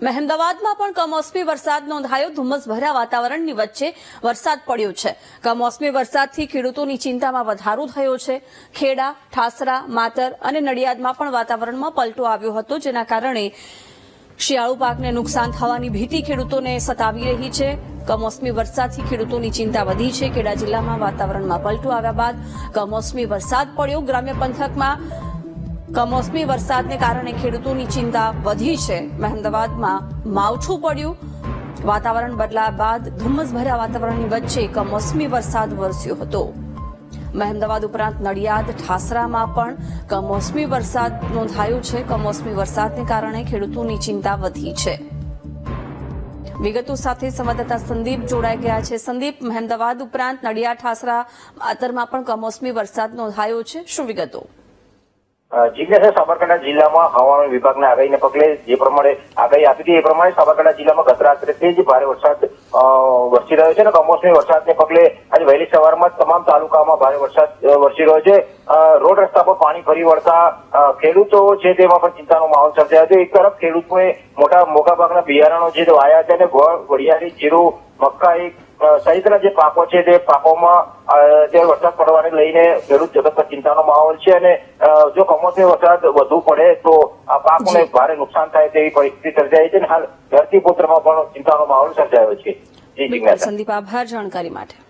મહેમદાવાદમાં પણ કમોસમી વરસાદ નોંધાયો। ધુમ્મસભર્યા વાતાવરણની વચ્ચે વરસાદ પડ્યો છે। કમોસમી વરસાદથી ખેડૂતોની ચિંતામાં વધારો થયો છે। ખેડા, ઠાસરા, માતર અને નડિયાદમાં પણ વાતાવરણમાં પલટો આવ્યો હતો, જેના કારણે શિયાળુ પાકને નુકસાન થવાની ભીતિ ખેડૂતોને સતાવી રહી છે। કમોસમી વરસાદથી ખેડૂતોની ચિંતા વધી છે। ખેડા જિલ્લામાં વાતાવરણમાં પલટો આવ્યા બાદ કમોસમી વરસાદ પડ્યો। ગ્રામ્ય પંથકમાં કમોસમી વરસાદને કારણે ખેડૂતોની ચિંતા વધી છે। મહેમદાવાદમાં માવઠું પડ્યું। વાતાવરણ બદલાયા બાદ ધુમ્મસભર્યા વાતાવરણની વચ્ચે કમોસમી વરસાદ વરસ્યો હતો। મહેમદાવાદ ઉપરાંત નડિયાદ, ઠાસરામાં પણ કમોસમી વરસાદ નોંધાયો છે। કમોસમી વરસાદને કારણે ખેડૂતોની ચિંતા વધી છે। વિગતો સાથે સંવાદદાતા સંદીપ જોડાઈ ગયા છે। સંદીપ, મહેમદાવાદ ઉપરાંત નડિયાદ, ઠાસરા, માતરમાં પણ કમોસમી વરસાદ નોંધાયો છે, શું વિગતો? જિજ્ઞાસા, સાબરકાંઠા જિલ્લામાં હવામાન વિભાગના આગાહીને પગલે જે પ્રમાણે આગાહી આપી હતી એ પ્રમાણે સાબરકાંઠા જિલ્લામાં ગત રાત્રેથી જ ભારે વરસાદ વરસી રહ્યો છે અને કમોસમી વરસાદને પગલે આજે વહેલી સવારમાં તમામ તાલુકામાં ભારે વરસાદ વરસી રહ્યો છે। રોડ રસ્તા પર પાણી ફરી વળતા ખેડૂતો છે તેમાં પણ ચિંતાનો માહોલ સર્જાયો છે। એક તરફ ખેડૂતોએ મોટાભાગના બિયારણો જે વાયા છે અને વડિયાળી, જીરું, મકાઈ સહિતના જે પાકો છે તે પાકોમાં વરસાદ પડવાને લઈને ખેડૂત જગત પર ચિંતાનો માહોલ છે અને જો કમોસમી વરસાદ વધુ પડે તો આ પાકને ભારે નુકસાન થાય તેવી પરિસ્થિતિ સર્જાઈ છે અને હાલ ધરતીપુત્રમાં પણ ચિંતાનો માહોલ સર્જાયો છે। સંદીપ, આભાર જાણકારી માટે।